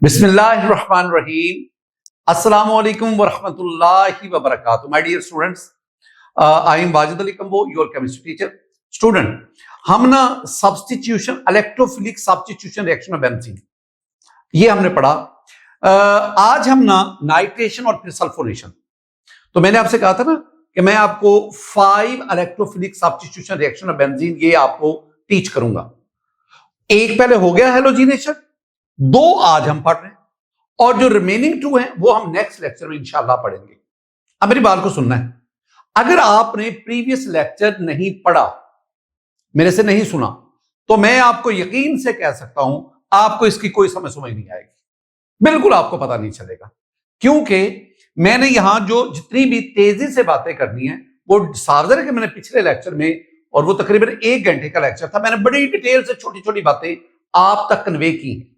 बिस्मिल्लाहिर्रहमानिर्रहीम। अस्सलामु अलैकुम वरहमतुल्लाहि वबरकातुहू। My dear students, I am Wajid Ali Kamboh, your chemistry teacher. Student, हम ना substitution, electrophilic substitution reaction of benzene, ये हमने पढ़ा। आज हम ना नाइट्रेशन और फिर सल्फोनेशन। तो मैंने आपसे कहा था ना कि मैं आपको 5 electrophilic substitution reaction of benzene ये आपको टीच करूंगा। एक पहले हो गया हेलोजिनेशन, 2 आज हम पढ़ रहे हैं और जो रिमेनिंग 2 हैं वो हम नेक्स्ट लेक्चर में इंशाल्लाह पढ़ेंगे। अब मेरी बात को सुनना है। अगर आपने प्रीवियस लेक्चर नहीं पढ़ा, मेरे से नहीं सुना, तो मैं आपको यकीन से कह सकता हूं आपको इसकी कोई समझ नहीं आएगी, बिल्कुल आपको पता नहीं चलेगा। क्योंकि मैंने यहां जो जितनी भी तेजी से बातें करनी है वो सार्वजनिक के मैंने पिछले लेक्चर में, और वो तकरीबन 1 घंटे का लेक्चर था, मैंने बड़ी डिटेल से छोटी छोटी बातें आप तक कन्वे की।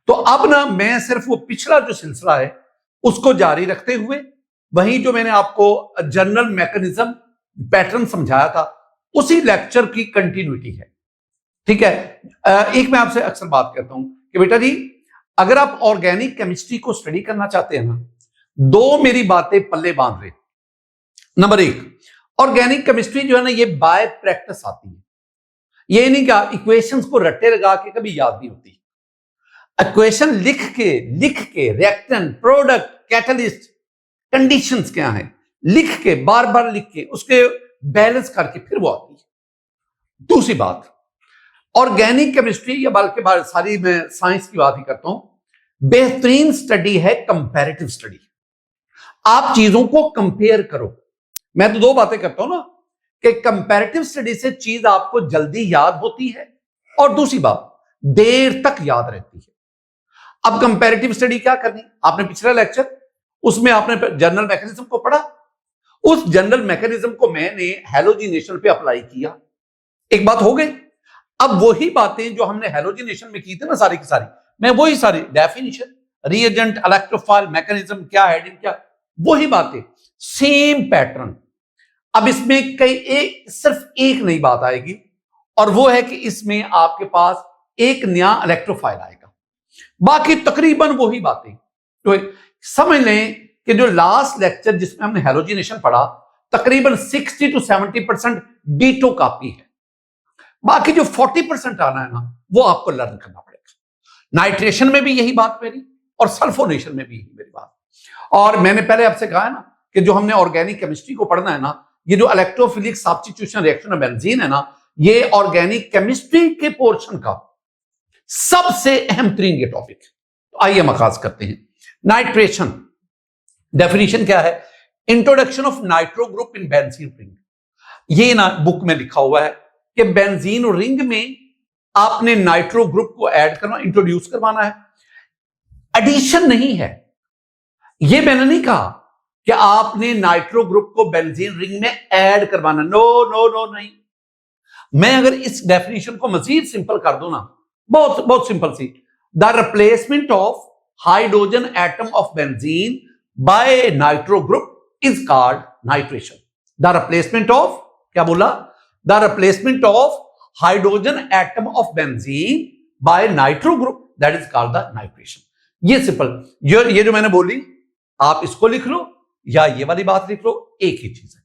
तो अब ना मैं सिर्फ वो पिछला जो सिलसिला है उसको जारी रखते हुए वहीं जो मैंने आपको जनरल मैकेनिज्म पैटर्न समझाया था उसी लेक्चर की कंटिन्यूटी है। ठीक है। एक मैं आपसे अक्सर बात करता हूं कि बेटा जी, अगर आप ऑर्गेनिक केमिस्ट्री को स्टडी करना चाहते हैं ना, 2 मेरी बातें पल्ले बांध रहे। नंबर 1, ऑर्गेनिक केमिस्ट्री जो है ना ये बाय प्रैक्टिस आती है। ये नहीं कि इक्वेशंस को रट्टे लगा के कभी याद नहीं होती। इक्वेशन लिख के रिएक्टेंट, प्रोडक्ट, कैटलिस्ट, कंडीशंस क्या है, लिख के बार बार लिख के उसके बैलेंस करके फिर वो आती है। दूसरी बात, ऑर्गेनिक केमिस्ट्री या बल्कि सारी मैं साइंस की बात ही करता हूं, बेहतरीन स्टडी है कंपैरेटिव स्टडी। आप चीजों को कंपेयर करो। मैं तो 2 बातें करता हूं ना कि कंपैरेटिव स्टडी से चीज आपको जल्दी याद होती है और दूसरी बात देर तक याद रहती है। अब कंपैरेटिव स्टडी क्या करनी, आपने पिछला लेक्चर उसमें आपने जनरल मैकेनिज्म को पढ़ा, उस जनरल मैकेनिज्म को मैंने हेलोजिनेशन पे अप्लाई किया, एक बात हो गई। अब वही बातें जो हमने हेलोजिनेशन में की थी ना सारी की सारी, मैं वही सारी डेफिनेशन, रिएजेंट, इलेक्ट्रोफाइल, मैकेनिज्म क्या, हेडिंग क्या, वही बातें, सेम पैटर्न। अब इसमें सिर्फ एक नई बात आएगी और वो है कि इसमें आपके पास एक नया इलेक्ट्रोफाइल आएगा, बाकी तकरीबन वही बातें। तो समझ लें कि जो लास्ट लेक्चर जिसमें हमने हेलोजिनेशन पढ़ा तकरीबन 60 to 70% डीटो कॉपी है, बाकी जो 40% आना है ना वो आपको लर्न करना पड़ेगा। नाइट्रेशन में भी यही बात मेरी और सल्फोनेशन में भी यही मेरी बात। और मैंने पहले आपसे कहा है ना कि जो हमने ऑर्गेनिक केमिस्ट्री को पढ़ना है ना, ये जो electrophilic substitution reaction of benzene है ना, ये ऑर्गेनिक केमिस्ट्री के पोर्शन का सबसे अहम तरीन ये टॉपिक है। तो आइए हम आगाज करते हैं। नाइट्रेशन, डेफिनेशन क्या है? Introduction of nitro group in benzene ring. ये ना बुक में लिखा हुआ है कि बेंजीन रिंग में आपने नाइट्रो ग्रुप को ऐड करना, इंट्रोड्यूस करवाना है, एडिशन नहीं है। ये मैंने नहीं कहा कि आपने नाइट्रो ग्रुप को बेंजीन रिंग में ऐड करवाना, नो नो नो नहीं। मैं अगर इस डेफिनेशन को मजीद सिंपल कर दूं ना, बहुत बहुत सिंपल सी, the replacement of hydrogen atom of benzene by nitro group is called nitration. The replacement of, क्या बोला? The replacement of hydrogen atom of benzene by nitro group, that is called the nitration. ये simple, ये जो मैंने बोली आप इसको लिख लो या ये वाली बात लिख लो, एक ही चीज है।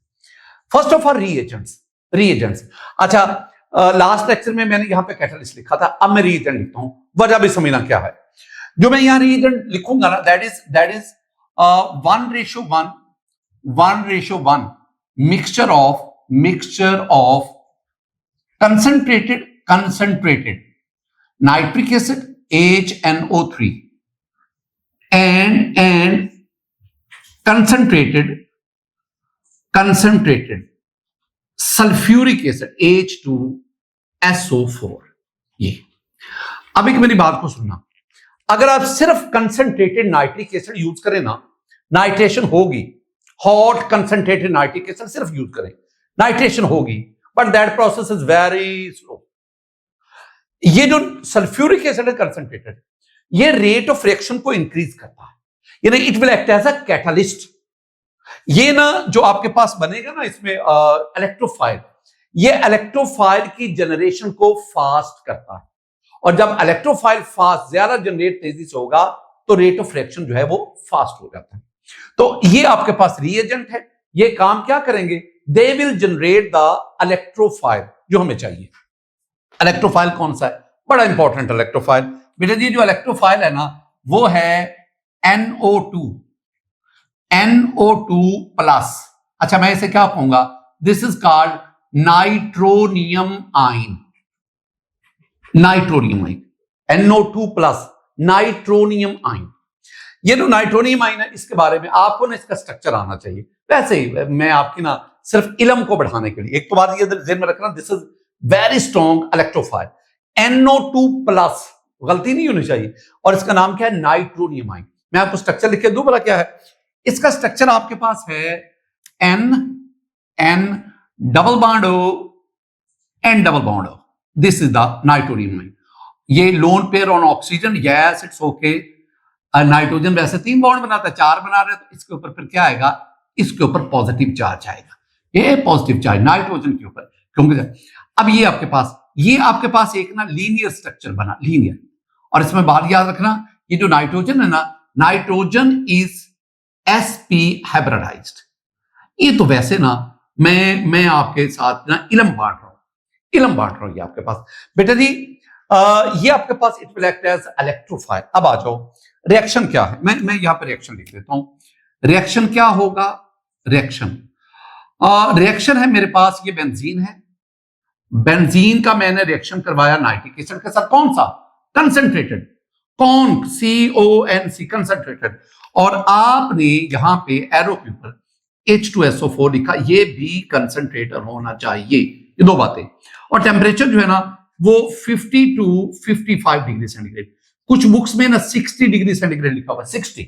First of all reagents. अच्छा, लास्ट लेक्चर में मैंने यहां पे कैटलिस्ट लिखा था, अब मैं रिएजेंट लिखता हूं, वजह भी समझना क्या है। जो मैं यहां रिएजेंट लिखूंगा ना, that is 1:1 mixture of concentrated nitric acid HNO3 and concentrated sulphuric acid H2SO4। ये अब एक मेरी बात को सुनना, अगर आप सिर्फ कंसंट्रेटेड नाइट्रिक एसिड यूज करें ना, नाइट्रेशन होगी। हॉट कंसंट्रेटेड नाइट्रिक एसिड सिर्फ यूज करें, नाइट्रेशन होगी, but that process is very slow. ये जो सल्फ्यूरिक एसिड है कंसंट्रेटेड, ये रेट ऑफ रिएक्शन को इंक्रीज करता है, यानी it will act as a catalyst. ये ना जो आपके पास बनेगा ना इसमें इलेक्ट्रोफाइल, ये इलेक्ट्रोफाइल की जनरेशन को फास्ट करता है और जब इलेक्ट्रोफाइल फास्ट ज्यादा जनरेट तेजी से होगा तो रेट ऑफ रिएक्शन जो है वो फास्ट हो जाता है। तो ये आपके पास रिएजेंट है, ये काम क्या करेंगे, they will generate the electrophile जो हमें चाहिए। इलेक्ट्रोफाइल कौन सा है, बड़ा इंपॉर्टेंट इलेक्ट्रोफाइल बेटा जी, जो इलेक्ट्रोफाइल है ना वो है NO2 प्लस। अच्छा मैं इसे क्या कहूंगा, दिस इज कॉल्ड नाइट्रोनियम आइन, नाइट्रोनियम आइन, NO2 प्लस नाइट्रोनियम आइन। ये जो नाइट्रोनियम आइन है इसके बारे में आपको ना इसका स्ट्रक्चर आना चाहिए। वैसे ही मैं आपकी ना सिर्फ इल्म को बढ़ाने के लिए एक तो बात ये ध्यान में रखना, this is very strong electrophile. NO2 plus गलती नहीं होनी चाहिए, और इसका नाम क्या है, नाइट्रोनियम आइन। मैं आपको स्ट्रक्चर लिख के दूं, भला क्या है इसका स्ट्रक्चर, आपके पास है N double bond O N double bond O, this is the nitronium आइन। ये lone pair on oxygen, yes it's okay. Nitrogen वैसे 3 बॉन्ड बनाता है, 4 बना रहे, तो इसके ऊपर फिर क्या आएगा, इसके ऊपर पॉजिटिव चार्ज आएगा, ये पॉजिटिव चार्ज नाइट्रोजन के ऊपर, क्योंकि अब ये आपके पास एक ना लीनियर स्ट्रक्चर बना, लीनियर। और इसमें बात याद रखना, ये जो नाइट्रोजन है ना, नाइट्रोजन इज sp हाइब्रिडाइज्ड। ये तो वैसे ना मैं आपके साथ ना इलम बांट रहा हूं ये आपके पास बेटा जी। ये आपके पास it will act as electrophile. अब आ जाओ रिएक्शन क्या है, मैं यहां पर रिएक्शन लिख देता हूं। रिएक्शन क्या होगा, रिएक्शन है मेरे पास, ये बेंजीन है, बेंजीन का मैंने रिएक्शन करवाया नाइट्रिक एसिड के साथ, कौन सा, कंसंट्रेटेड, कौन, CONC कंसंट्रेटेड। और आपने यहां पे एरो के ऊपर H2SO4 लिखा, ये भी कंसंट्रेटर होना चाहिए, ये 2 बातें। और टेम्परेचर जो है ना वो 50 to 55 डिग्री सेंटीग्रेड, कुछ बुक्स में ना 60 डिग्री सेंटीग्रेड लिखा हुआ, 60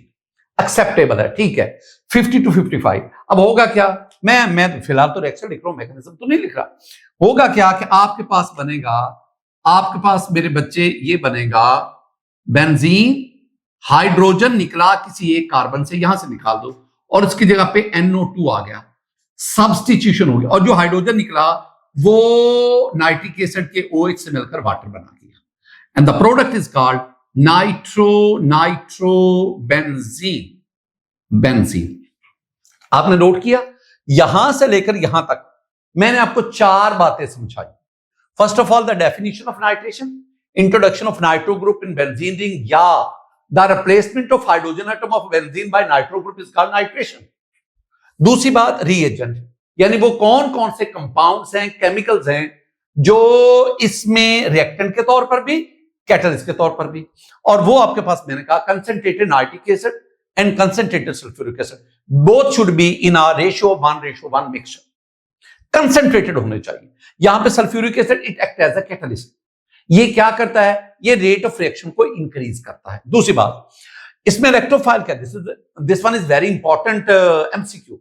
एक्सेप्टेबल है, ठीक है, 50 to 55। अब होगा क्या, मैं फिलहाल तो रिएक्शन लिख रहा हूं, मैकेनिज्म तो नहीं लिख रहा। होगा क्या कि आपके पास बनेगा, आपके पास मेरे बच्चे ये बनेगा बेंजीन, हाइड्रोजन निकला किसी एक कार्बन से, यहां से निकाल दो, और उसकी जगह पे NO2 आ गया, सब्स्टिट्यूशन हो गया, और जो हाइड्रोजन निकला वो नाइट्रिक एसिड के OH से मिलकर वाटर बना दिया, and the product is called benzene. आपने नोट किया, यहां से लेकर यहां तक मैंने आपको 4 बातें समझाई। First of all the definition of nitration, introduction of nitro group in benzene ring, या the replacement of hydrogen atom of benzene by nitro group is called nitration. दूसरी बात रिएजेंट, यानी वो कौन कौन से कंपाउंड्स हैं, केमिकल्स हैं जो इसमें रिएक्टेंट के तौर पर भी, कैटलिस्ट के तौर पर भी। और वो आपके पास मैंने कहा concentrated nitric acid and concentrated sulphuric acid, both should be in a ratio 1:1 mixture, concentrated होने चाहिए। यहां पे sulphuric acid it act as a catalyst, ये क्या करता है, ये रेट ऑफ रिएक्शन को इंक्रीज करता है। दूसरी बात, इसमें इलेक्ट्रोफाइल क्या, this one is very important MCQ,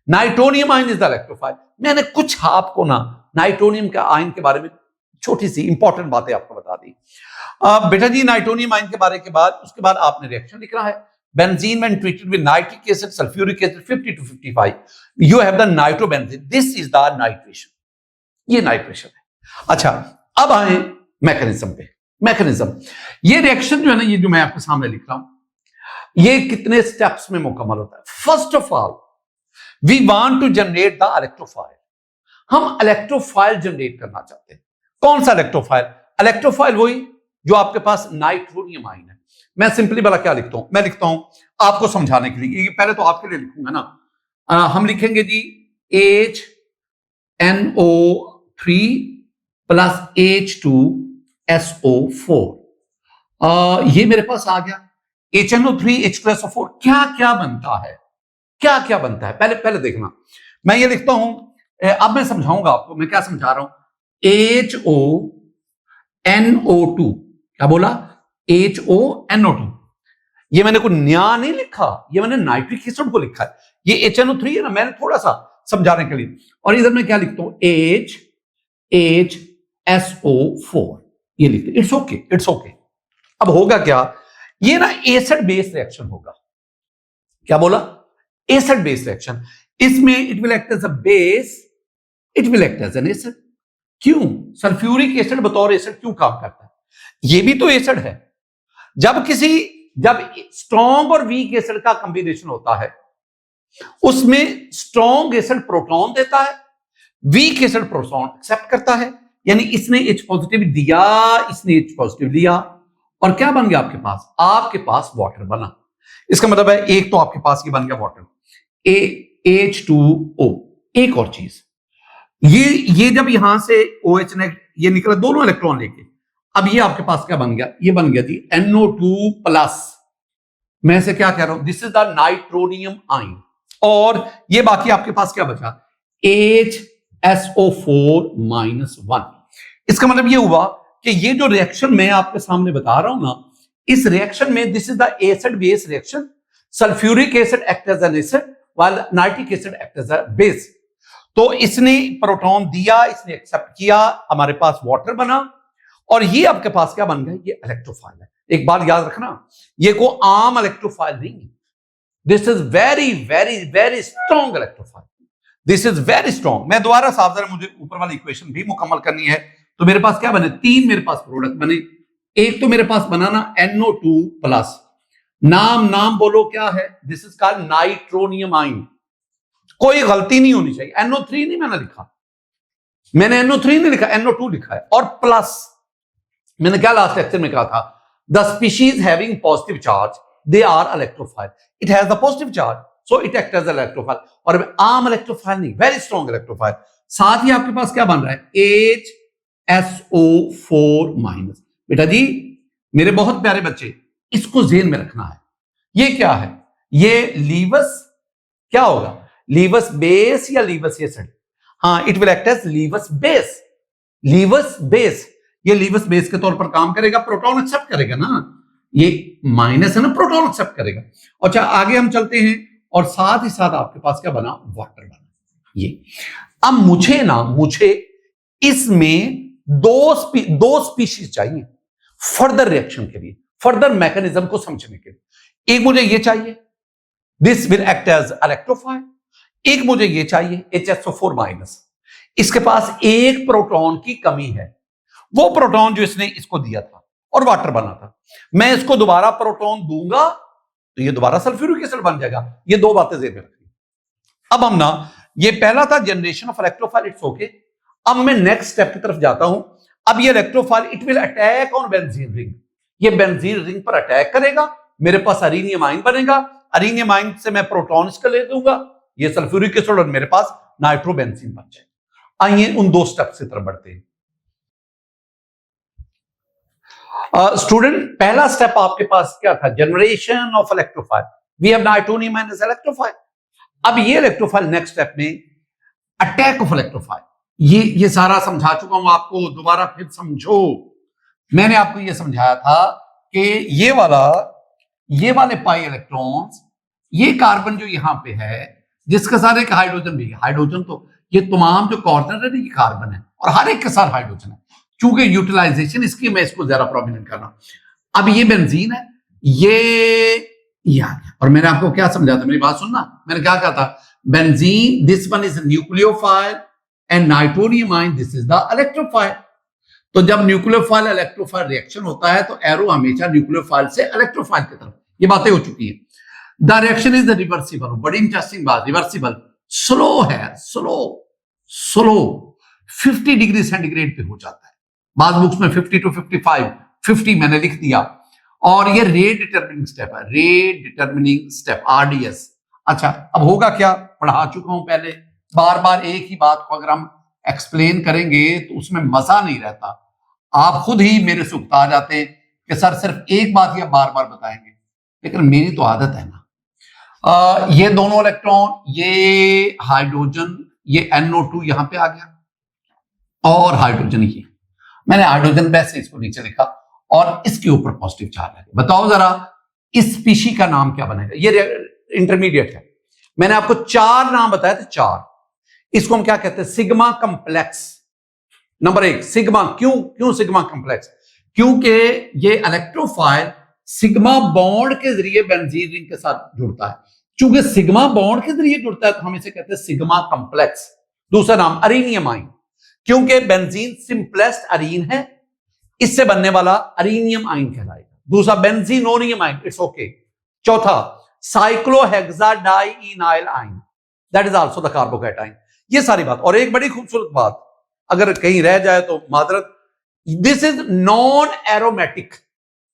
nitronium ion is the electrophile. मैंने कुछ आपको ना नाइट्रोनियम के आयन के बारे में छोटी सी इंपॉर्टेंट बातें आपको बता दी। बेटा जी नाइट्रोनियम आयन के बारे के बाद, उसके बाद आपने रिएक्शन लिखना है, benzene when treated with nitric acid, sulphuric acid 50 to 55, you have the nitrobenzene, this is the nitration, ये नाइट्रेशन है। अच्छा अब आए मैकेनिज्म पे। मैकेनिज्म, ये रिएक्शन जो है ना, ये जो मैं आपके सामने लिख रहा हूं, ये कितने स्टेप्स में मुकम्मल होता है। First of all we want to generate the electrophile, हम इलेक्ट्रोफाइल जनरेट करना चाहते हैं। कौन सा इलेक्ट्रोफाइल, इलेक्ट्रोफाइल वही जो आपके पास नाइट्रोनियम आयन है। मैं सिंपली वाला क्या लिखता हूं, मैं लिखता हूं आपको समझाने के लिए, ये पहले तो आपके लिए लिखूंगा ना, हम लिखेंगे जी HNO3 प्लस H2SO4, ये मेरे पास आ गया। HNO3 H2SO4 क्या क्या बनता है, क्या क्या बनता है, पहले देखना। मैं ये लिखता हूं, अब मैं समझाऊंगा आपको, मैं क्या समझा रहा हूं। HONO2, क्या बोला, HONO2, ये मैंने कोई नया नहीं लिखा, ये मैंने नाइट्रिक एसिड को लिखा है। ये HNO3 है ना, मैंने थोड़ा सा समझाने के लिए, और इधर मैं क्या लिखता हूं, HSO4, ये लिखते, इट्स ओके, इट्स ओके। अब होगा क्या, ये ना एसिड बेस रिएक्शन होगा। क्या बोला, एसिड बेस रिएक्शन। इसमें it will act as a base, it will act as an acid. क्यों, सल्फ्यूरिक एसिड बतौर एसिड क्यों काम करता है, ये भी तो एसिड है। जब स्ट्रॉन्ग और वीक एसिड का कॉम्बिनेशन होता है, उसमें स्ट्रॉन्ग एसिड प्रोटॉन देता है, वीक एसिड प्रोटॉन एक्सेप्ट करता है। यानी इसने H पॉजिटिव दिया, इसने H पॉजिटिव लिया, और क्या बन गया आपके पास? आपके पास वाटर बना। इसका मतलब है एक तो आपके पास ये बन गया वाटर, H2O। एक और चीज, ये जब यहां से OH ने ये निकला दोनों इलेक्ट्रॉन लेके, अब ये आपके पास क्या बन गया? ये बन गया जी NO2+। मैं से क्या कह रहा हूं? This is the nitronium ion. और ये बाकी आपके पास क्या बचा? HSO4-1। इसका मतलब ये हुआ कि ये जो रिएक्शन मैं आपके सामने बता रहा हूं ना, इस रिएक्शन में this is the acid base reaction. Sulphuric acid act as an acid while nitric acid act as a base. तो इसने प्रोटॉन दिया, इसने एक्सेप्ट किया, हमारे पास वाटर बना, और ये आपके पास क्या बन गया? ये इलेक्ट्रोफाइल है। एक बात याद रखना, ये को आम इलेक्ट्रोफाइल नहीं है। This is very very very strong electrophile. This is very strong. मैं दोबारा साफ, जरा मुझे ऊपर वाली इक्वेशन भी मुकम्मल करनी है। तो मेरे पास क्या बने? तीन मेरे पास प्रोडक्ट बने। एक तो मेरे पास बना ना NO2+। नाम बोलो क्या है? This is called nitronium ion. कोई गलती नहीं होनी चाहिए। NO3 नहीं मैंने लिखा, मैंने NO3 नहीं लिखा, NO2 लिखा है। और प्लस मैंने क्या लास्ट लेक्चर में कहा था? The species having positive charge they are electrophile. It has the positive charge, so it act as electrophile. और आम इलेक्ट्रोफाइल नहीं, वेरी स्ट्रॉन्ग इलेक्ट्रोफाइल। साथ ही आपके पास क्या बन रहा है? HSO4-। बेटा जी, मेरे बहुत प्यारे बच्चे, इसको ज़हन में रखना है। ये क्या है? ये लीवस क्या होगा? लीवस बेस या लीवस एसिड? हाँ, it will act as Lewis base. Lewis base, ये लीवस बेस के तौर पर काम करेगा, प्रोटॉन एक्सेप्ट करेगा ना, ये माइनस है ना, प्रोटॉन एक्सेप्ट करेगा। अच्छा, आगे हम चलते हैं, और साथ ही साथ आपके पास क्या बना? वाटर बना। ये अब मुझे इसमें दो स्पीशीज चाहिए फर्दर रिएक्शन के लिए, फर्दर मैकेनिज्म को समझने के लिए। एक मुझे ये चाहिए, this will act as electrophile. एक मुझे ये चाहिए HSO4-। इसके पास एक प्रोटॉन की कमी है, वो प्रोटॉन जो इसने इसको दिया था और वाटर बना था। मैं इसको दोबारा प्रोटॉन दूंगा तो ये दोबारा सल्फ्यूरिक एसिड बन जाएगा। ये दो बातें ज़हन में रखनी। अब हम ना, ये पहला था generation of electrophile, it's okay. अब मैं नेक्स्ट स्टेप की तरफ जाता हूं। अब ये electrophile it will attack on benzene ring. ये बेंजीन रिंग पर अटैक करेगा, मेरे पास अरीनियम आयन बनेगा। अरीनियम आयन से मैं प्रोटॉन इसका ले दूंगा, ये सल्फ्यूरिक एसिड, और मेरे पास नाइट्रोबेंजीन बन जाएगा। आइए उन दो स्टेप की तरफ बढ़ते हैं। स्टूडेंट, पहला स्टेप आपके पास क्या था? Generation of electrophile. We have nitronium ion as electrophile. अब ये इलेक्ट्रोफाइल नेक्स्ट स्टेप में अटैक ऑफ इलेक्ट्रोफाइल। ये सारा समझा चुका हूं आपको, दोबारा फिर समझो। मैंने आपको ये समझाया था कि ये वाले पाई इलेक्ट्रॉन्स, ये कार्बन जो यहां पे है, जिसके साथ एक हाइड्रोजन भी है। हाइड्रोजन तो ये तमाम जो कॉर्नर है ये कार्बन है, और हर एक के साथ हाइड्रोजन है। चूंकि यूटिलाइजेशन इसकी, मैं इसको ज्यादा प्रोमिनेंट कर रहा हूं। अब ये बेंजीन है, ये आ गया। और मैंने आपको क्या समझा था? मेरी बात सुनना, मैंने क्या कहा था? Benzene, this one is nucleophile, and nitronium ion, this is the electrophile. तो जब न्यूक्लियोफाइल इलेक्ट्रोफाइल रिएक्शन होता है तो एरो हमेशा न्यूक्लियोफाइल से इलेक्ट्रोफाइल की तरफ, ये बातें हो चुकी हैं। The reaction is reversible. बड़ी इंटरेस्टिंग बात, रिवर्सिबल। स्लो है, स्लो 50 डिग्री सेंटीग्रेड पे हो जाता है। बाद बुक्स में 50 to 55, 50 मैंने लिख दिया। और ये रेट डिटर्मिनिंग स्टेप है, रेट डिटर्मिनिंग स्टेप, RDS। अच्छा, अब होगा क्या? पढ़ा चुका हूं पहले। बार बार एक ही बात को अगर हम एक्सप्लेन करेंगे तो उसमें मजा नहीं रहता। आप खुद ही मेरे से उकता जाते हैं कि सर सिर्फ एक बात या बार बार बताएंगे, लेकिन मेरी तो आदत है ना। ये दोनों इलेक्ट्रॉन, ये हाइड्रोजन, ये NO2 यहां पे आ गया, और हाइड्रोजन ये, मैंने हाइड्रोजन वैसे इसको नीचे लिखा, और इसके ऊपर पॉजिटिव चार्ज है। बताओ जरा इस स्पीशी का नाम क्या बनेगा? ये इंटरमीडिएट है। मैंने आपको 4 नाम बताया थे, 4। इसको हम क्या कहते हैं? Sigma complex. Number 1 sigma. क्यों सिग्मा कम्प्लेक्स? क्योंकि ये इलेक्ट्रोफाइल सिग्मा बॉन्ड के जरिए बेंजीन रिंग के साथ जुड़ता है। चूंकि सिग्मा बॉन्ड के जरिए जुड़ता है तो हम इसे कहते हैं सिग्मा कम्प्लेक्स। दूसरा नाम अरीनियम आयन, क्योंकि बेंजीन सिंपलेस्ट अरीन है, इससे बनने वाला अरीनियम आइन कहलाएगा। दूसरा बेंजीनोनियम आइन, इट्स ओके। चौथा साइक्लोहेक्साडाइइनाइल आइन, that is also the carbocation. ये सारी बात। और एक बड़ी खूबसूरत बात, अगर कहीं रह जाए तो मादरत, दिस इज नॉन एरोमेटिक।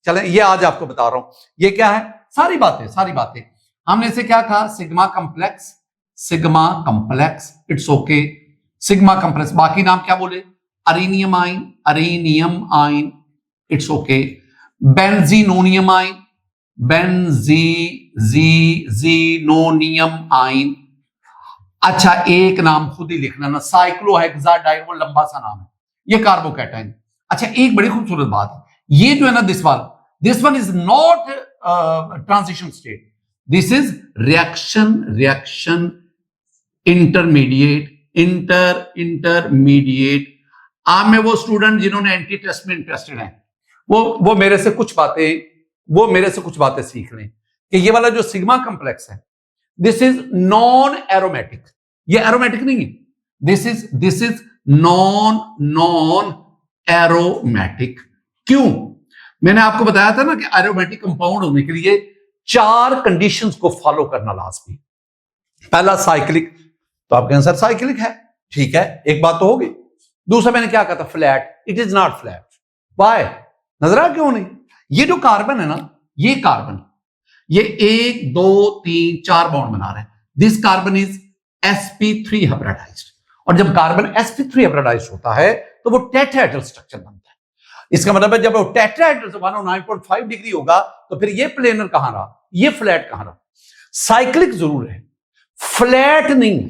चलें, ये आज आपको बता रहा हूं ये क्या है। सारी बातें हमने इसे क्या कहा, sigma complex, it's okay, sigma complex. बाकी नाम क्या बोले, अरीनियम आइन, इट्स ओके, बेंजीनोनियम आइन, बेंजीनोनियम आइन। अच्छा, एक नाम खुद ही लिखना ना, साइक्लोहेक्साडाइन, वो लंबा सा नाम है, ये कार्बोकैटाइन। अच्छा, एक बड़ी खूबसूरत बात है, ये जो है ना this one is not transition state, this is reaction intermediate. आप में वो स्टूडेंट जिन्होंने एंटी टेस्ट में इंटरेस्टेड हैं, वो मेरे से कुछ बातें सीख लें कि ये वाला जो सिग्मा कम्प्लेक्स है, दिस इज नॉन एरोमेटिक, ये एरोमेटिक नहीं है, दिस इज नॉन एरोमेटिक। क्यों? मैंने आपको बताया था ना कि एरोमेटिक कंपाउंड होने के लिए 4 कंडीशंस को फॉलो करना लाजमी। पहला साइक्लिक, तो आप कहें सर साइक्लिक है, ठीक है, एक बात तो होगी। दूसरा मैंने क्या कहा था, flat, it is not flat. Why? नजर आ क्यों नहीं? ये जो कार्बन है ना, ये कार्बन, ये 1 2 3 4 बॉन्ड बना रहे हैं, this carbon is sp3 hybridised. और जब कार्बन sp3 हाइब्रिडाइज्ड होता है तो वो टेट्राहेड्रल स्ट्रक्चर बनता है। इसका मतलब है जब वो टेट्राहेड्रल 109.5 डिग्री होगा तो फिर ये प्लेनर कहां रहा, ये फ्लैट कहां रहा। साइक्लिक जरूर है, फ्लैट नहीं है,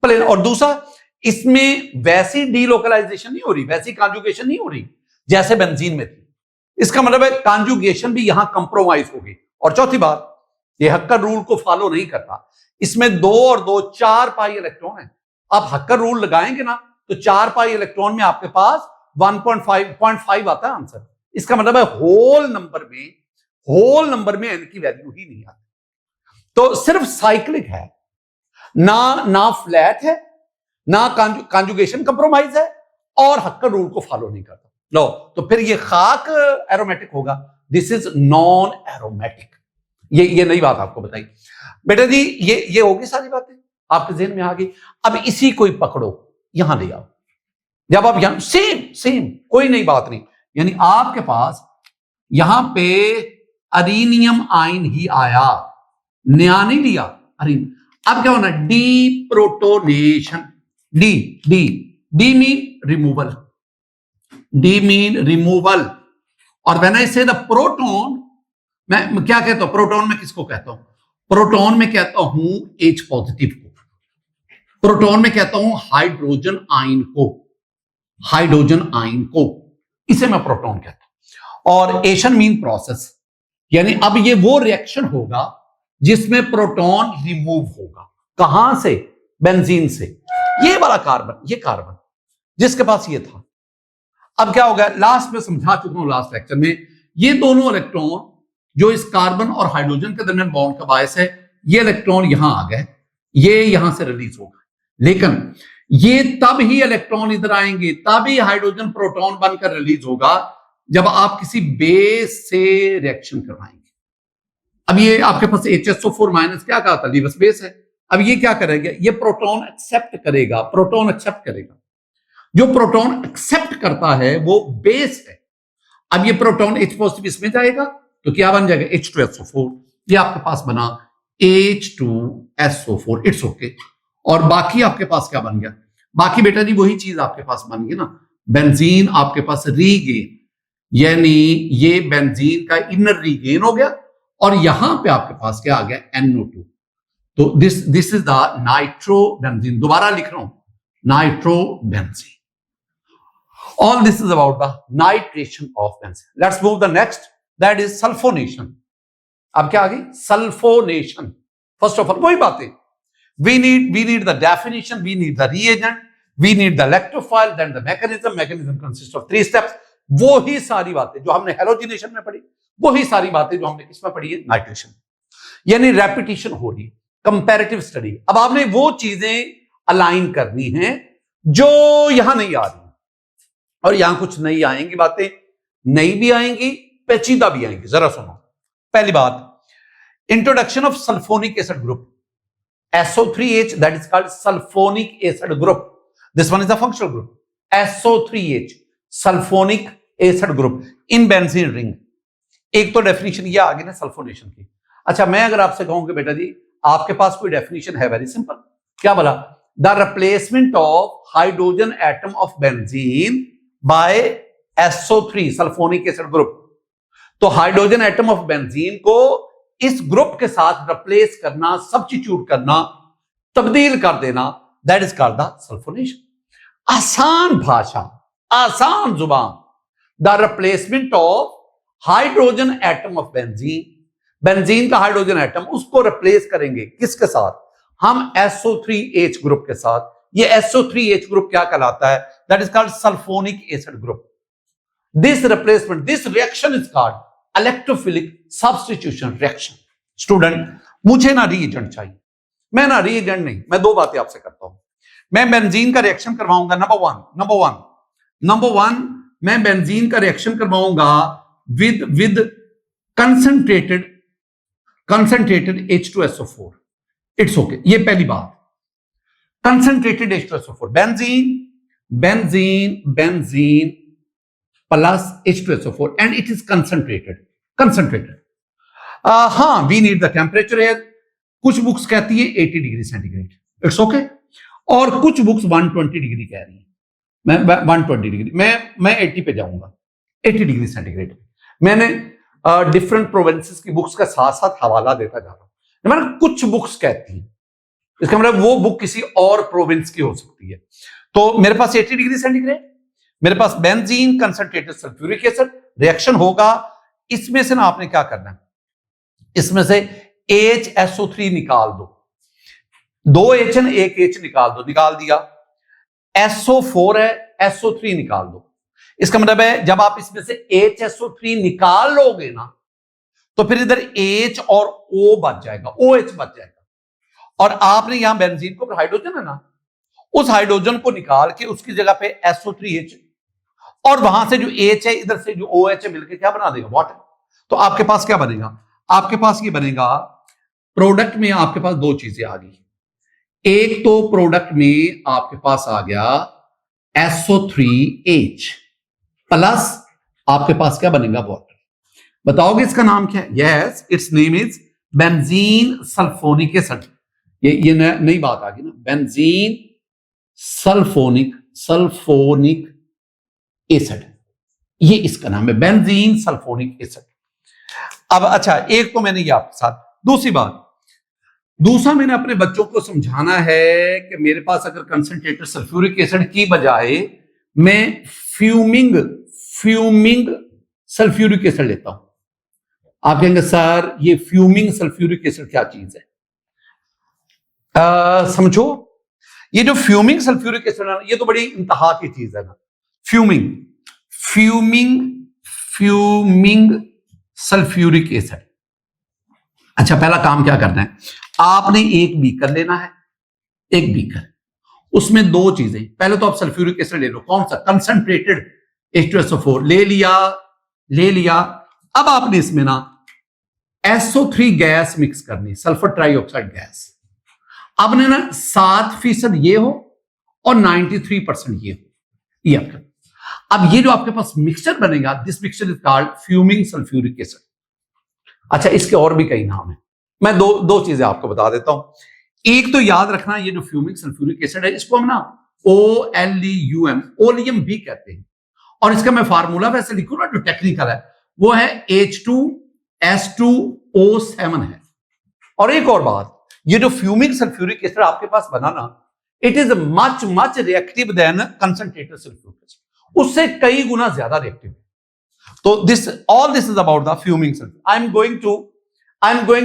प्लेन। और दूसरा, इसमें वैसी डीलोकलाइजेशन नहीं हो रही, वैसी कॉन्जुगेशन नहीं हो रही जैसे बेंजीन में थी। इसका मतलब है कॉन्जुगेशन भी यहां कंप्रोमाइज होगी। और चौथी बात, ये हक्कर रूल को फॉलो नहीं करता, इसमें 2 और 2 4 पाई इलेक्ट्रॉन है। आप हक्कर रूल लगाएंगे ना तो 4 पाई इलेक्ट्रॉन में आपके पास 1.5 आता है आंसर। इसका मतलब है होल नंबर में n की वैल्यू ही नहीं आती। तो सिर्फ साइक्लिक है, ना फ्लैट है, ना कॉन्जुगेशन कंप्रोमाइज है, और हक्कर रूल को फॉलो नहीं करता। लो, तो फिर ये खाक एरोमेटिक होगा, दिस इज नॉन एरोमेटिक। ये नई बात आपको बताई बेटा जी। ये होगी सारी बातें आपके ज़हन में आ गई। अब इसी को ही पकड़ो, यहां ले आओ। जब आप यहां सेम कोई नई बात नहीं, यानी आपके पास यहां पे अरीनियम आइन ही आया, नया नहीं लिया अरीन। अब क्या होना, D protonation, D mean removal. और व्हेन आई से द प्रोटोन, मैं क्या कहता हूं, प्रोटोन में किसको कहता हूं, प्रोटोन में कहता हूं H पॉजिटिव को, प्रोटोन में कहता हूं हाइड्रोजन आयन को, इसे मैं प्रोटोन कहता हूं। और एशन मीन प्रोसेस, यानी अब ये वो रिएक्शन होगा जिसमें प्रोटॉन रिमूव होगा। कहां से? बेंजीन से। ये वाला कार्बन, ये कार्बन जिसके पास ये था, अब क्या हो गया, लास्ट में समझा चुका हूं लास्ट लेक्चर में, ये दोनों इलेक्ट्रॉन जो इस कार्बन और हाइड्रोजन के दरमियान बॉन्ड का बायस है, ये इलेक्ट्रॉन यहां आ गए, ये यहां से रिलीज होगा। लेकिन ये तब ही इलेक्ट्रॉन इधर आएंगे, तब ही हाइड्रोजन प्रोटॉन बनकर रिलीज होगा जब आप किसी बेस से रिएक्शन करवाएंगे। अब ये आपके पास HSO4 माइनस क्या कहा था, लीवस बेस है। अब ये क्या करेगा, ये प्रोटॉन एक्सेप्ट करेगा, जो प्रोटॉन एक्सेप्ट करता है वो बेस है। अब ये प्रोटॉन H पॉजिटिव इसमें जाएगा तो क्या बन जाएगा, H2SO4। ये आपके पास बना H2SO4, इट्स ओके। और बाकी आपके पास क्या बन गया, बाकी बेटा जी वही चीज आपके पास बन गई ना, बेंजीन आपके पास रीगेन, यानी ये बेंजीन का इनर रीगेन हो गया, और यहां पे आपके पास क्या आ गया, NO2। तो this is the nitro benzene. दोबारा लिख रहा हूं, nitro benzene. All this is about the nitration of benzene. Let's move the next, that is sulfonation. अब क्या आ गई, सल्फोनेशन। फर्स्ट ऑफ ऑल वही बातें, we need the definition, we need the reagent, we need the electrophile, then the mechanism consists of 3 steps। वो ही सारी बातें जो हमने हेलोजिनेशन में पढ़ी, वही सारी बातें जो हमने किसमें पढ़ी है, नाइट्रेशन। यानी रेपिटेशन हो रही, कंपैरेटिव स्टडी। अब आपने वो चीजें अलाइन करनी है जो यहां नहीं आ रही, और यहां कुछ नहीं आएंगी बातें, नई भी आएंगी, पेचीदा भी आएंगी। जरा सुनो। पहली बात, introduction of sulphonic acid group SO3H, that is called sulfonic acid group. This one is a functional group. SO3H, sulfonic acid group in benzene ring. एक तो डेफिनेशन ये आ गई ना सल्फोनेशन की। अच्छा, मैं अगर आपसे कहूं कि बेटा जी आपके पास कोई डेफिनेशन है, वेरी सिंपल, क्या बोला? The replacement of hydrogen atom of benzene by SO3 sulphonic acid group. तो हाइड्रोजन एटम ऑफ बेंजीन को इस ग्रुप के साथ रिप्लेस करना, सब्स्टिट्यूट करना, तब्दील कर देना, that is called the sulphonation. आसान भाषा, आसान जुबान, the replacement of hydrogen atom of benzene, benzene का हाइड्रोजन एटम, उसको रिप्लेस करेंगे किसके साथ? हम SO3H ग्रुप के साथ। ये SO3H ग्रुप क्या कहलाता है? That is called sulphonic acid group. This replacement, this reaction is called electrophilic substitution reaction. Student, मुझे ना रीएजेंट चाहिए, मैं ना रीएजेंट नहीं, मैं दो बातें आपसे करता हूं। मैं बेंजीन का रिएक्शन करवाऊंगा, नंबर वन मैं बेंजीन का रिएक्शन करवाऊंगा with concentrated H2SO4। It's okay, ये पहली बात। Concentrated H2SO4, benzene plus H2SO4 and it is concentrated. हाँ, we need the temperature here. कुछ बुक्स कहती है 80 डिग्री सेंटीग्रेड, इट्स ओके, और कुछ बुक्स 120 डिग्री कह रही है। मैं 120 डिग्री, मैं 80 पे जाऊंगा, 80 डिग्री सेंटीग्रेड। मैंने डिफरेंट प्रोविंसेस की बुक्स का साथ साथ हवाला देता जा रहा हूं। मतलब कुछ बुक्स कहती हैं, इसका मतलब वो बुक किसी और प्रोविंस की हो सकती है। तो मेरे पास 80 डिग्री सेंटीग्रेड, मेरे पास benzene concentrated sulphuric acid, reaction होगा। इसमें से ना आपने क्या करना है, इसमें से HSO3 निकाल दो, 2 H और 1 H निकाल दो, निकाल दिया। SO4 है, SO3 निकाल दो। इसका मतलब है जब आप इसमें से HSO3 निकाल लोगे ना, तो फिर इधर H और O बच जाएगा, OH बच जाएगा। और आपने यहां बेंजीन को, हाइड्रोजन है ना, उस हाइड्रोजन को निकाल के उसकी जगह पे SO3H, और वहां से जो H है, इधर से जो OH है, मिलकर क्या बना देगा? वाटर। तो आपके पास क्या बनेगा? आपके पास ये बनेगा, प्रोडक्ट में आपके पास दो चीजें आ गई। एक तो प्रोडक्ट में आपके पास आ गया SO3H प्लस आपके पास क्या बनेगा? वाटर। बताओगे इसका नाम क्या है? Yes, it's name is benzene sulphonic acid. ये नई बात आ गई ना, बेंजीन सल्फोनिक एसिड, ये इसका नाम है, बेंजीन सल्फोनिक एसिड। अब अच्छा, एक तो मैंने ये आपके साथ, दूसरा मैंने अपने बच्चों को समझाना है कि मेरे पास अगर कंसंट्रेटेड सल्फ्यूरिक एसिड की बजाय मैं फ्यूमिंग सल्फ्यूरिक एसिड लेता हूं। आप कहेंगे सर ये फ्यूमिंग सल्फ्यूरिक एसिड क्या चीज है? समझो, ये जो फ्यूमिंग सल्फ्यूरिक एसिड है, ये तो बड़ी इंतहा की चीज है ना। Fuming sulphuric acid. अच्छा, पहला काम क्या करना है, आपने एक बीकर लेना है, एक बीकर, उसमें दो चीजें। पहले तो आप सल्फ्यूरिक एसिड ले लो, कौन सा? कंसंट्रेटेड H2SO4 ले लिया। अब आपने इसमें ना SO3 गैस मिक्स करनी, सल्फर ट्राइऑक्साइड गैस। अब ने ना 7% ये हो और 93% ये हो, ये आपका। अब ये जो आपके पास मिक्सचर बनेगा, this mixture is called fuming sulphuric acid. अच्छा, इसके और भी कई नाम है, मैं दो चीजें आपको बता देता हूं। एक तो याद रखना, ये जो फ्यूमिंग सल्फ्यूरिक एसिड है, इसको हम ना OLEUM, ओलियम भी कहते हैं। और इसका मैं फार्मूला वैसे लिखूं ना, जो टेक्निकल है, वो है H2S2O7 है। और एक और बात, ये जो फ्यूमिंग सल्फ्यूरिक एसिड आपके पास बना ना, it is much reactive than concentrated sulphuric acid, उससे कई गुना ज्यादा रिएक्टिव है। तो all this is about the fuming sulfur. I'm going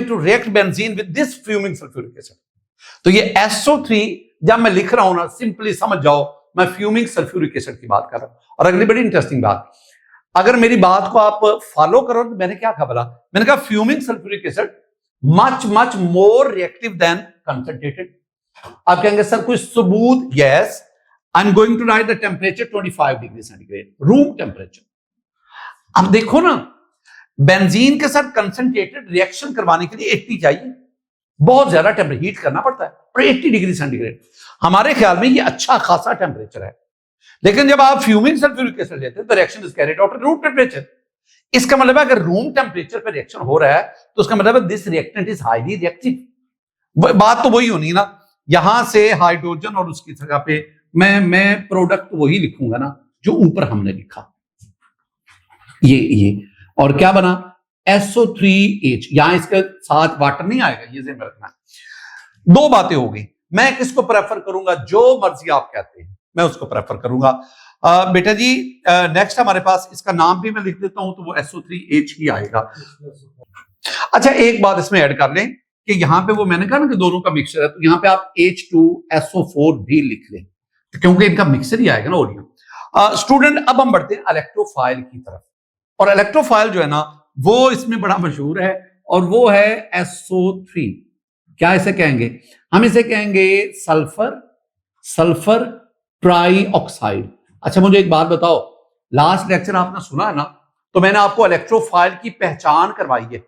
to react benzene with this fuming sulfuric acid. तो ये SO3 जब मैं लिख रहा हूं ना, सिंपली समझ जाओ मैं फ्यूमिंग सल्फ्यूरिक एसिड की बात कर रहा हूं। और अगली बड़ी इंटरेस्टिंग बात, अगर मेरी बात को आप फॉलो करो, तो मैंने क्या कहा? मैंने कहा fuming sulphuric acid much more reactive than concentrated. आप कहेंगे सर कोई सबूत? Yes, I am going to write the temperature 25 degree centigrade, room temperature. अब देखो ना, बेंजीन के साथ कंसंट्रेटेड रिएक्शन करवाने के लिए 80 चाहिए, बहुत ज्यादा टेम्परेचर हीट करना पड़ता है, और 80 डिग्री सेंटीग्रेड हमारे ख्याल में ये अच्छा खासा टेम्परेचर है। लेकिन जब आप फ्यूमिंग सल्फ्यूरिक एसिड लेते हैं तो reaction is carried out at room temperature. इसका मतलब है अगर रूम टेम्परेचर पर रिएक्शन हो रहा है तो उसका मतलब है this reactant is highly reactive. बात तो वही होनी ना, यहां से हाइड्रोजन और उसकी जगह पे मैं प्रोडक्ट वही लिखूंगा ना जो ऊपर हमने लिखा, ये और क्या बना SO3H, यहां इसके साथ वाटर नहीं आएगा, ये ध्यान रखना। दो बातें हो गई, मैं किसको प्रेफर करूंगा, जो मर्जी आप कहते हैं मैं उसको प्रेफर करूंगा। बेटा जी नेक्स्ट हमारे पास, इसका नाम भी मैं लिख देता हूं तो वो SO3H ही आएगा। अच्छा एक बात इसमें ऐड कर लें कि यहां पे वो मैंने कहा ना कि दोनों का मिक्सचर है, तो यहां पे आप H2SO4 भी लिख लें क्योंकि इनका मिक्सचर ही आएगा ना ओरियम। स्टूडेंट अब हम बढ़ते हैं इलेक्ट्रोफाइल की तरफ, और इलेक्ट्रोफाइल जो है ना वो इसमें बड़ा मशहूर है, और वो है SO3। क्या इसे कहेंगे, हम इसे कहेंगे सल्फर ट्राई ऑक्साइड। अच्छा मुझे एक बात बताओ, लास्ट लेक्चर आपने सुना है ना, तो मैंने आपको इलेक्ट्रोफाइल की पहचान करवाई है,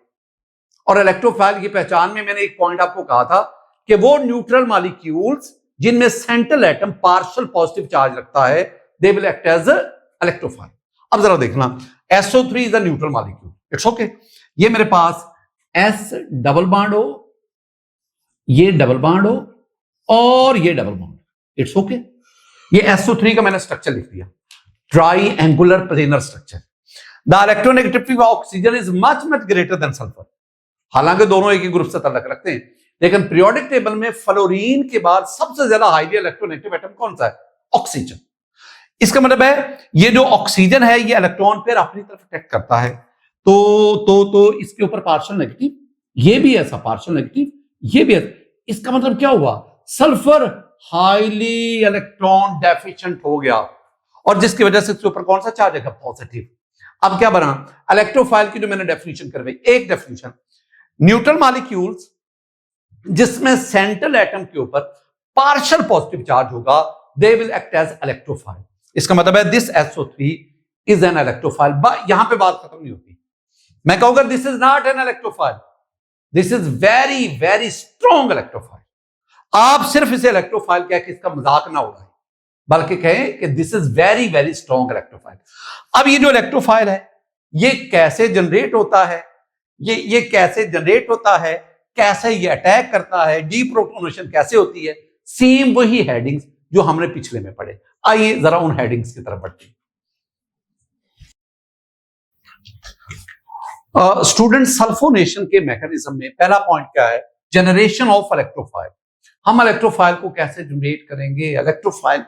और इलेक्ट्रोफाइल की पहचान में मैंने एक पॉइंट आपको कहा था कि वो न्यूट्रल मॉलिक्यूल्स जिनमें central atom partial positive charge रखता है, they will act as electrophile. अब जरा देखना, SO3 is a neutral molecule, it's okay. ये मेरे पास S डबल बॉन्ड हो, ये डबल बॉन्ड हो, और ये डबल बॉन्ड, इट्स ओके। ये SO3 का मैंने स्ट्रक्चर लिख दिया, try angular planar structure. The electronegativity of oxygen is much greater than sulphur. हालांकि दोनों एक ही ग्रुप से ताल्लुक रखते हैं, लेकिन पीरियोडिक टेबल में फ्लोरीन के बाद सबसे ज्यादा हाईली इलेक्ट्रोनेगेटिव एटम कौन सा है, ऑक्सीजन। इसका मतलब है ये जो ऑक्सीजन है ये इलेक्ट्रॉन पेयर अपनी तरफ अट्रैक्ट करता है, तो इसके ऊपर पार्शियल नेगेटिव, ये भी ऐसा पार्शियल नेगेटिव, ये भी ऐसा। इसका मतलब क्या हुआ, सल्फर हाईली इलेक्ट्रॉन डेफिशिएंट हो गया, और जिसकी वजह से इसके ऊपर कौन सा चार्ज है, पॉजिटिव। अब क्या बना, इलेक्ट्रोफाइल की जो मैंने डेफिनेशन करवाई, एक डेफिनेशन, न्यूट्रल मॉलिक्यूल्स जिसमें सेंट्रल एटम के ऊपर पार्शियल पॉजिटिव चार्ज होगा, they will act as electrophile. इसका मतलब है this SO3 is an electrophile. यहां पे बात खत्म नहीं होती, मैं कहूंगा this is not an electrophile, this is very very strong electrophile. आप सिर्फ इसे इलेक्ट्रोफाइल कह के इसका मजाक ना उड़ाएं, बल्कि कहें कि this is very very strong electrophile. अब ये जो इलेक्ट्रोफाइल है ये कैसे जनरेट होता है, ये कैसे जनरेट होता है, कैसे ये अटैक करता है, डीप्रोटोनेशन कैसे होती है, सेम वही हेडिंग्स जो हमने पिछले में पढ़े। आइए जरा उन हेडिंग्स की तरफ बढ़ते हैं। स्टूडेंट सल्फोनेशन के मैकेनिज्म में पहला पॉइंट क्या है, जनरेशन ऑफ इलेक्ट्रोफाइल। हम इलेक्ट्रोफाइल को कैसे जनरेट करेंगे, इलेक्ट्रोफाइल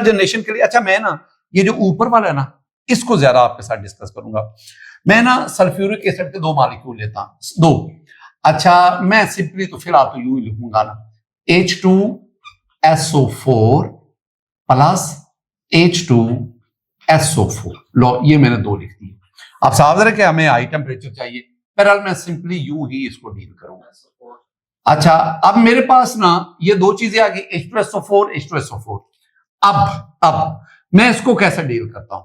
जनरेशन के लिए। अच्छा मैं ना ये जो ऊपर वाला है ना इसको ज्यादा आपके साथ डिस्कस करूंगा। मैं ना सल्फ्यूरिक एसिड के दो मॉलिक्यूल लेता हूं, दो। अच्छा मैं सिंपली तो फिलहाल तो यूं ही लिखूंगा ना, H2SO4 प्लस H2SO4। लो ये मैंने दो लिख दी। आप सावधान रखें, हमें हाई टेम्परेचर चाहिए, बहरहाल मैं सिंपली यूं ही इसको डील करूंगा। अच्छा अब मेरे पास ना ये दो चीजें आ गई, H2SO4। अब मैं इसको कैसे डील करता हूं,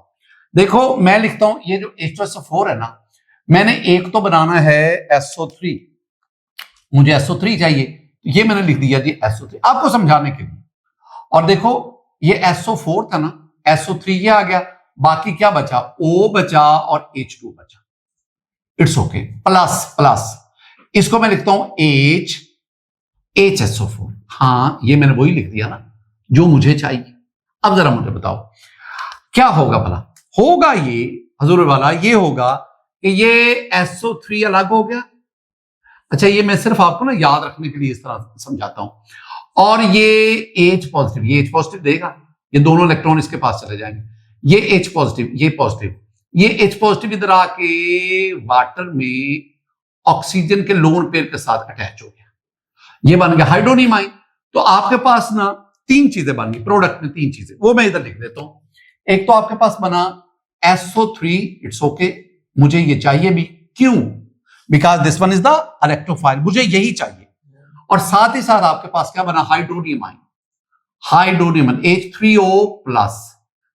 देखो मैं लिखता हूं ये जो H2SO4 है ना, मैंने एक तो बनाना है SO3, मुझे SO3 चाहिए, ये मैंने लिख दिया जी SO3 आपको समझाने के लिए। और देखो ये SO4 था ना, SO3 ये आ गया, बाकी क्या बचा, O बचा और H2 बचा, इट्स ओके। प्लस इसको मैं लिखता हूं HSO4। हाँ ये मैंने वही लिख दिया ना जो मुझे चाहिए। अब जरा मुझे बताओ क्या होगा भला, होगा ये हजूर वाला, ये होगा कि ये SO3 अलग हो गया। अच्छा ये मैं सिर्फ आपको ना याद रखने के लिए इस तरह समझाता हूं, और ये H पॉजिटिव देगा, ये दोनों इलेक्ट्रॉन इसके पास चले जाएंगे, ये H पॉजिटिव, ये पॉजिटिव, ये H पॉजिटिव इधर आके वाटर में ऑक्सीजन के लोन पेयर के साथ अटैच हो गया, ये बन गया हाइड्रोनियम आयन। तो आपके पास ना तीन चीजें बन गई प्रोडक्ट में, तीन चीजें, वो मैं इधर लिख देता हूं। एक तो आपके पास बना SO3, इट्स ओके, मुझे ये चाहिए भी, क्यों, because this one is the electrophile, मुझे यही चाहिए। और साथ ही साथ आपके पास क्या बना, हाइड्रोनियम आयन, H3O+,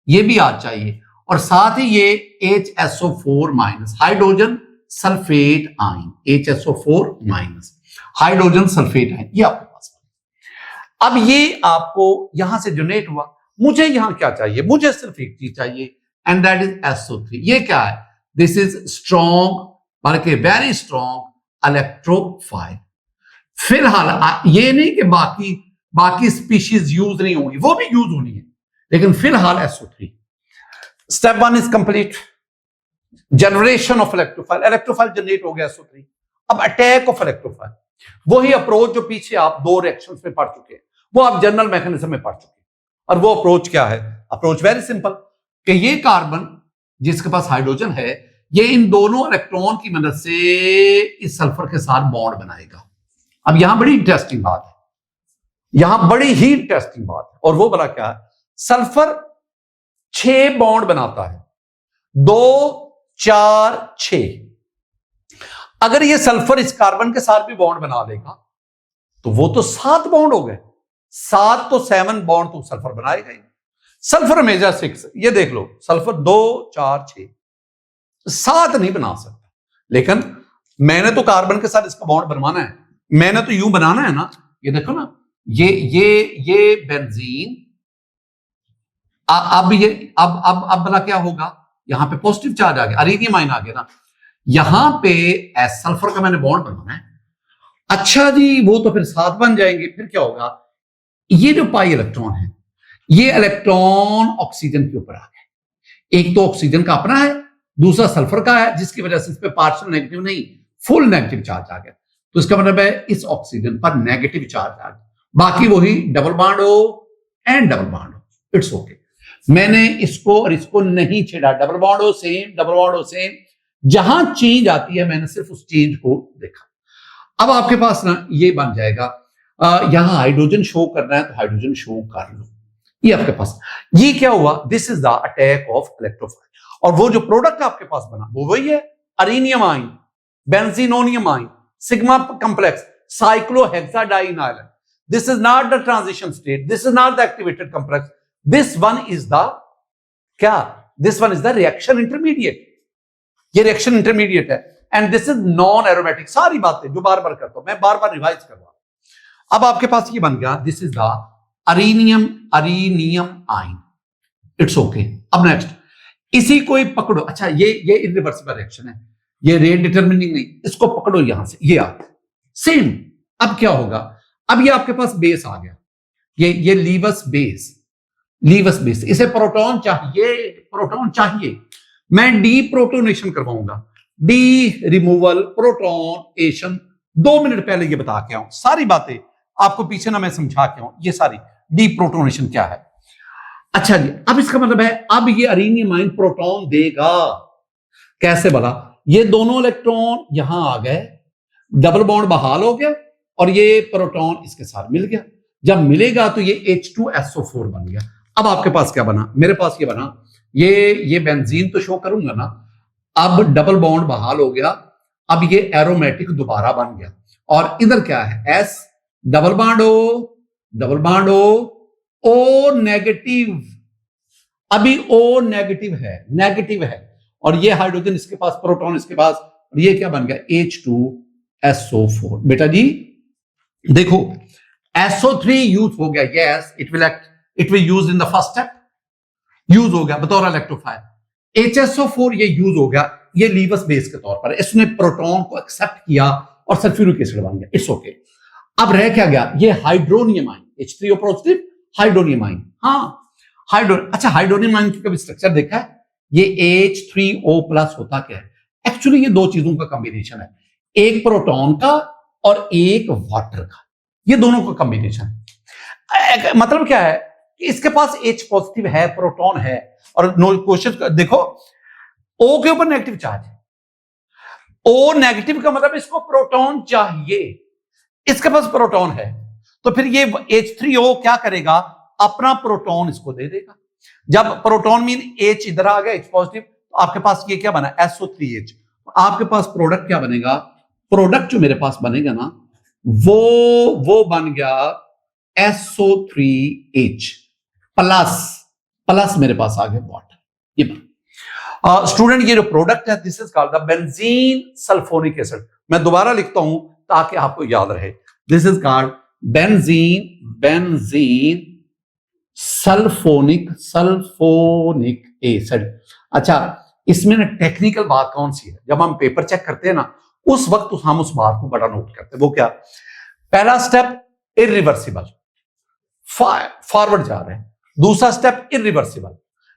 ये भी आज चाहिए। और साथ ही ये HSO4 minus hydrogen sulphate ion, HSO4 minus hydrogen sulphate ion, ये आपके पास। अब ये आपको यहां से जनरेट हुआ, मुझे यहां क्या चाहिए, मुझे सिर्फ एक चीज चाहिए एंड दैट इज SO3। ये क्या है, दिस इज स्ट्रॉन्ग, बल्कि वेरी स्ट्रॉन्ग इलेक्ट्रोफाइल। फिलहाल ये नहीं कि बाकी स्पीशीज यूज नहीं होंगी, वो भी यूज होनी है, लेकिन फिलहाल SO3। Step 1 is complete, generation of electrophile, electrophile generate हो गया SO3। अब अटैक ऑफ इलेक्ट्रोफाइल, वही अप्रोच जो पीछे आप 2 रिएक्शंस में पढ़ चुके हैं, वो आप जनरल मैकेनिज्म में पढ़ चुके हैं। और वो अप्रोच क्या है, अप्रोच वेरी सिंपल, कि ये कार्बन जिसके पास हाइड्रोजन है, ये इन दोनों इलेक्ट्रॉन की मदद से इस सल्फर के साथ बॉन्ड बनाएगा। अब यहां बड़ी इंटरेस्टिंग बात है, यहां बड़ी ही इंटरेस्टिंग बात है, और वो बड़ा क्या है, सल्फर 6 बॉन्ड बनाता है, 2 4 6। अगर ये सल्फर इस कार्बन के साथ भी बॉन्ड बना लेगा तो वो तो 7 बॉन्ड हो गए, 7 तो 7 बॉन्ड तो सल्फर बनाएगा ही। सल्फर मेजर 6, ये देख लो, सल्फर 2 4 6 7 नहीं बना सकता, लेकिन मैंने तो कार्बन के साथ इसका बॉन्ड बनवाना है, मैंने तो यूं बनाना है ना, ये देखो ना, ये बेंजीन, अब भला क्या होगा, यहां पे पॉजिटिव चार्ज आ गया, अरीनियम आयन आ गया ना, यहां पे एस सल्फर का मैंने बॉन्ड बनवाना है। अच्छा जी, वो तो फिर 7 बन जाएंगे, फिर क्या होगा, ये जो पाई इलेक्ट्रॉन है, ये इलेक्ट्रॉन ऑक्सीजन के ऊपर आ गए, एक तो ऑक्सीजन का अपना है, दूसरा सल्फर का है, जिसकी वजह से इस पे पार्शियल नेगेटिव नहीं फुल नेगेटिव चार्ज आ गया, तो इसका मतलब है इस ऑक्सीजन पर नेगेटिव चार्ज आ गया, बाकी वही डबल बॉन्ड हो एंड डबल बॉन्ड हो, इट्स ओके। मैंने इसको और इसको नहीं छेड़ा, डबल बॉन्ड हो सेम, डबल बॉन्ड हो सेम, जहां चेंज आती है मैंने सिर्फ उस चेंज को देखा। अब आपके पास ना ये बन जाएगा, यहां हाइड्रोजन शो करना है तो हाइड्रोजन शो कर लो, ये आपके पास, ये क्या हुआ, this is the attack of electrophile. और वो जो प्रोडक्ट आपके पास बना वो वही है, arenium ion, benzenonium ion, sigma complex, cyclohexadiene ion. This is not the transition state, this is not the activated complex, this one is the क्या, this one is the reaction intermediate, ये reaction intermediate है, and this is non aromatic. सारी बातें जो बार बार करता हूं मैं, बार बार revise कर रहा हूं। अब आपके पास ये बन गया, this is the arenium ion, it's okay. अब नेक्स्ट, इसी को ही पकड़ो, अच्छा ये इरिवर्सिबल रिएक्शन है, ये रेट डिटरमिनिंग नहीं, इसको पकड़ो यहां से, ये आप सेम। अब क्या होगा, अब ये आपके पास बेस आ गया, ये लीवस बेस, इसे प्रोटॉन चाहिए, मैं डी प्रोटोनेशन करवाऊंगा, डी रिमूवल प्रोटोनेशन, 2 मिनट पहले ये बता के आऊं, सारी बातें आपको पीछे ना मैं समझा के आऊं, ये सारी डी प्रोटोनेशन क्या है। अच्छा जी, अब इसका मतलब है, अब ये अरीनियम आयन प्रोटॉन देगा, कैसे भला, ये दोनों इलेक्ट्रॉन यहां आ गए, डबल बॉन्ड बहाल हो गया, और ये प्रोटॉन इसके साथ मिल गया, जब मिलेगा तो ये H2SO4 बन गया। अब आपके पास क्या बना, मेरे पास ये बना, ये बेंजीन तो शो करूंगा ना, अब डबल बॉन्ड बहाल हो गया, अब ये एरोमेटिक दोबारा बन गया, और इधर क्या है, S double bond O negative, अभी O नेगेटिव है, और ये हाइड्रोजन इसके पास, प्रोटॉन इसके पास, और ये क्या बन गया, H2SO4। बेटा जी देखो, SO3 यूज हो गया, yes it will use in the first step, use हो गया बतौर इलेक्ट्रोफाइल। HSO4 ये यूज हो गया, ये लीवस बेस के तौर पर, इसने प्रोटॉन को एक्सेप्ट किया और सल्फ्यूरिक एसिड बन गया, इट्स ओके। अब रह क्या गया, ये hydronium ion, H3O positive hydronium ion, हाँ अच्छा हाइड्रोनियम आयन की कभी स्ट्रक्चर देखा है, ये H3O प्लस होता क्या है, एक्चुअली ये 2 चीजों का कॉम्बिनेशन है, एक प्रोटॉन का और एक वाटर का, ये दोनों का कॉम्बिनेशन है। मतलब क्या है कि इसके पास H पॉजिटिव है, प्रोटॉन है, और नो क्वेश्चन देखो, O के ऊपर नेगेटिव चार्ज है, O नेगेटिव का मतलब इसको प्रोटॉन चाहिए, इसके पास प्रोटॉन है, तो फिर ये H3O क्या करेगा, अपना प्रोटॉन इसको दे देगा। जब प्रोटॉन मीन H इधर आ गया, H पॉजिटिव, तो आपके पास ये क्या बना, SO3H, आपके पास प्रोडक्ट क्या बनेगा, प्रोडक्ट जो मेरे पास बनेगा ना, वो बन गया SO3H प्लस मेरे पास आ गया वाटर, ये स्टूडेंट ये जो प्रोडक्ट है this is called the benzene sulphonic acid. मैं दोबारा लिखता हूं ताकि आपको याद रहे। This is called benzene sulphonic acid. अच्छा, इसमें ना टेक्निकल बात कौन सी है, जब हम पेपर चेक करते हैं ना उस वक्त हम उस बात को बड़ा नोट करते हैं। वो क्या? पहला स्टेप इरिवर्सिबल, फॉरवर्ड जा रहे हैं। दूसरा step irreversible,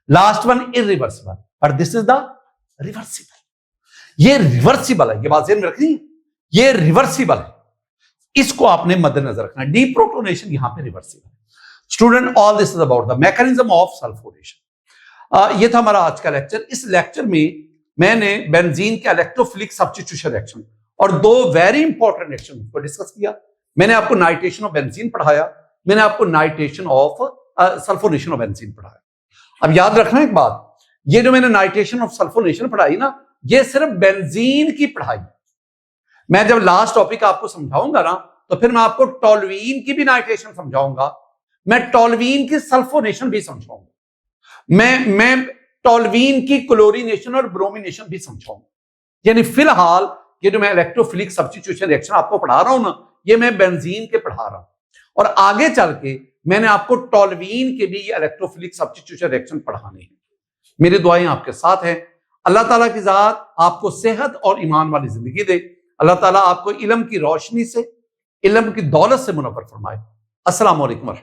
last one irreversible, पर दिस इज द रिवर्सिबल। ये रिवर्सिबल है, ये बात ध्यान में रखनी, ये रिवर्सिबल है, इसको आपने मद्देनजर रखना। डीप्रोटोनेशन यहां पे रिवर्सिबल है। Student, all this is about the mechanism of sulphonation. ये था हमारा आज का लेक्चर। इस लेक्चर में मैंने बेंजीन के इलेक्ट्रोफिलिक सब्स्टिट्यूशन रिएक्शन और दो वेरी इंपॉर्टेंट रिएक्शन को डिस्कस किया। मैंने आपको नाइट्रेशन ऑफ बेंजीन पढ़ाया, मैंने आपको nitration of sulphonation of benzene पढ़ाया। अब याद रखना एक बात, ये जो मैंने नाइट्रेशन ऑफ सल्फोनेशन पढ़ाई ना, ये सिर्फ बेंजीन की पढ़ाई। मैं जब लास्ट टॉपिक आपको समझाऊंगा ना तो फिर मैं आपको टोल्यूइन की भी नाइट्रेशन समझाऊंगा, मैं टोल्यूइन की सल्फोनेशन भी समझाऊंगा, मैं टोल्यूइन की क्लोरीनेशन और ब्रोमिनेशन भी समझाऊंगा। यानी फिलहाल ये जो मैं इलेक्ट्रोफिलिक सब्स्टिट्यूशन रिएक्शन आपको पढ़ा रहा हूं ना, ये मैं बेंजीन के पढ़ा रहा हूं, और आगे चल के मैंने आपको टोल्यूइन के भी इलेक्ट्रोफिलिक सब्स्टिट्यूशन रिएक्शन पढ़ाने हैं। मेरी दुआएं आपके साथ हैं। अल्लाह ताला की ज़ात आपको सेहत और ईमान वाली जिंदगी दे। अल्लाह ताला आपको इल्म की रोशनी से, इल्म की दौलत से मुनव्वर फरमाए। अस्सलाम वालेकुम।